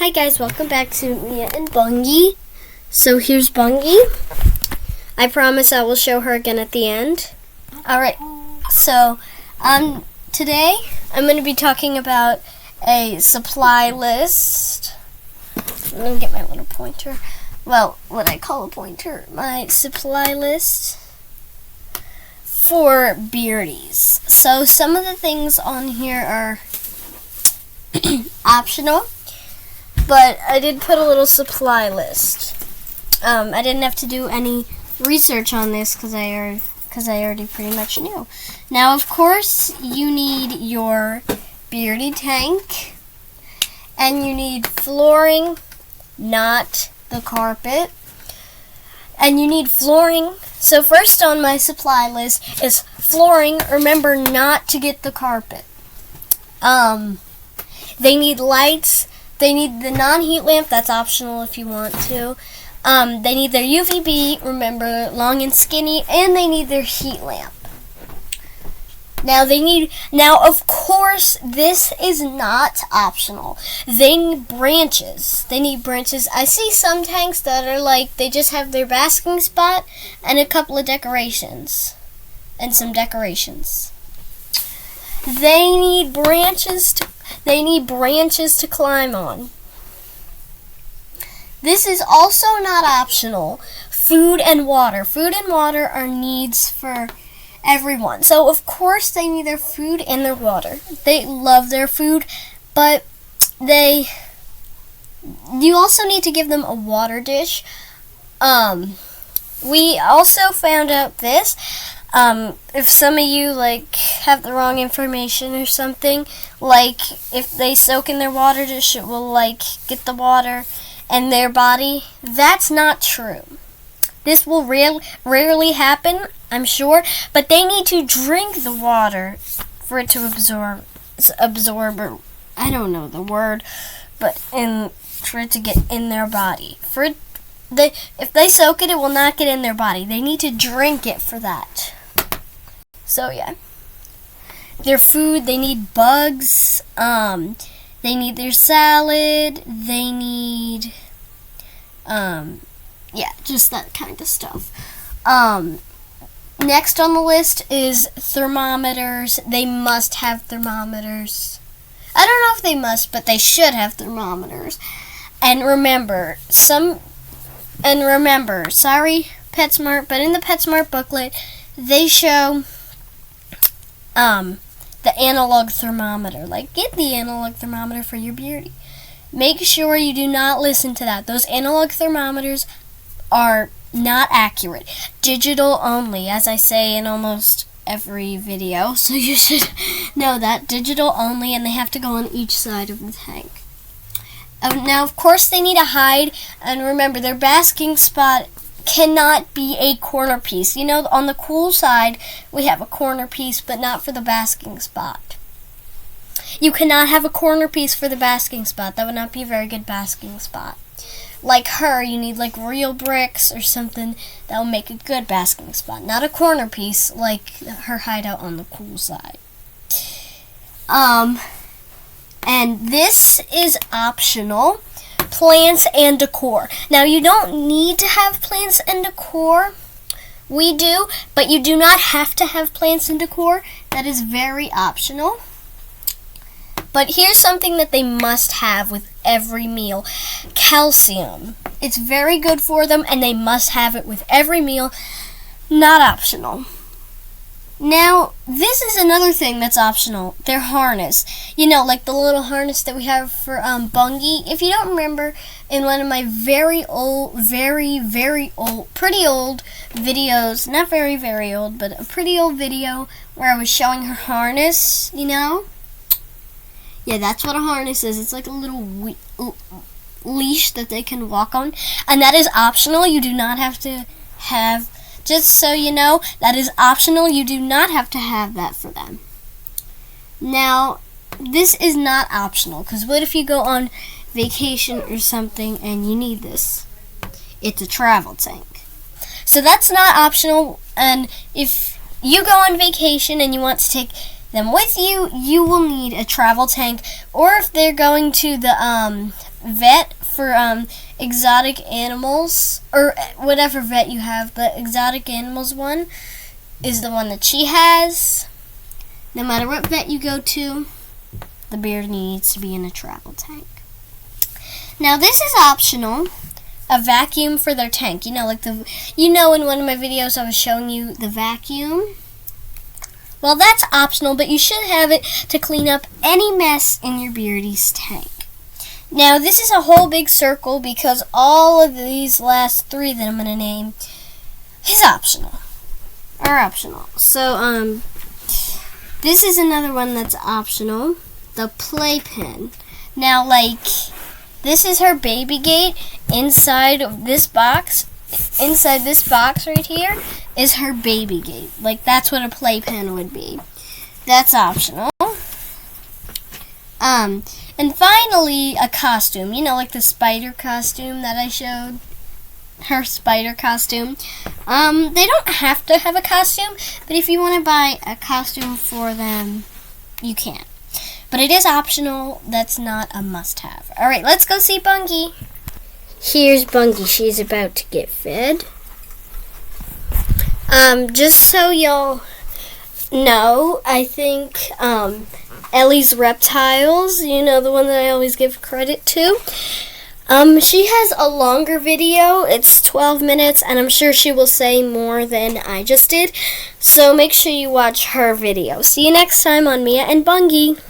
Hi guys, welcome back to Mia and Bungie. So here's Bungie. I promise I will show her again at the end. Alright, so today I'm going to be talking about a supply list. I'm going to get my little pointer. Well, what I call a pointer. My supply list for Beardies. So some of the things on here are optional. But I did put a little supply list. I didn't have to do any research on this because I already pretty much knew. Now, of course, you need your Beardie tank, and you need flooring, not the carpet, and you need flooring. So first on my supply list is flooring. Remember not to get the carpet. They need lights. They need the non-heat lamp. That's optional if you want to. They need their UVB, remember, long and skinny, and they need their heat lamp. Now, of course, this is not optional. They need branches. I see some tanks that are like, they just have their basking spot and a couple of decorations. And some decorations. They need branches to climb on. This is also not optional. Food and water. Food and water are needs for everyone. So, of course, they need their food and their water. They love their food, but you also need to give them a water dish. We also found out this. If some of you, have the wrong information or something, if they soak in their water dish, it will, get the water in their body. That's not true. This will rarely happen, I'm sure, but they need to drink the water for it to absorb, or I don't know the word, but for it to get in their body. If they soak it, it will not get in their body. They need to drink it for that. So, yeah. Their food, they need bugs. They need their salad. They need, just that kind of stuff. Next on the list is thermometers. They must have thermometers. I don't know if they must, but they should have thermometers. And remember, sorry, PetSmart, but in the PetSmart booklet, they show the analog thermometer. Get the analog thermometer for your Beardie. Make sure you do not listen to that. Those analog thermometers are not accurate. Digital only, as I say in almost every video, so you should know that. Digital only, and they have to go on each side of the tank. Now, of course, they need a hide, and remember, their basking spot cannot be a corner piece. You know, on the cool side, we have a corner piece, but not for the basking spot. You cannot have a corner piece for the basking spot. That would not be a very good basking spot. Like her, you need real bricks or something that will make a good basking spot. Not a corner piece like her hideout on the cool side. And this is optional. Plants and decor. Now, you don't need to have plants and decor. We do, but you do not have to have plants and decor. That is very optional. But here's something that they must have with every meal. Calcium. It's very good for them, and they must have it with every meal. Not optional. Now, this is another thing that's optional. Their harness. You know, the little harness that we have for Bungie. If you don't remember, in one of my very old videos, not very, very old, but a pretty old video where I was showing her harness, you know? Yeah, that's what a harness is. It's like a little leash that they can walk on. And that is optional. You do not have to have... Just so you know, that is optional. You do not have to have that for them. Now, this is not optional, because what if you go on vacation or something and you need this? It's a travel tank. So that's not optional, and if you go on vacation and you want to take them with you, you will need a travel tank, or if they're going to the vet for exotic animals, or whatever vet you have, but exotic animals one is the one that she has. No matter what vet you go to, the Beardie needs to be in a travel tank. Now this is optional. A vacuum for their tank. In one of my videos I was showing you the vacuum. Well, that's optional, but you should have it to clean up any mess in your Beardie's tank. Now this is a whole big circle because all of these last 3 that I'm going to name is optional. Are optional. So this is another one that's optional. The playpen. Now, this is her baby gate. Inside this box right here is her baby gate. That's what a playpen would be. That's optional. And finally, a costume. The spider costume that I showed. Her spider costume. They don't have to have a costume, but if you want to buy a costume for them, you can. But it is optional. That's not a must-have. Alright, let's go see Bungie. Here's Bungie. She's about to get fed. Just so y'all know, I think Ellie's Reptiles, the one that I always give credit to, she has a longer video. It's 12 minutes, and I'm sure she will say more than I just did. So make sure you watch her video. See you next time on Mia and Bungie.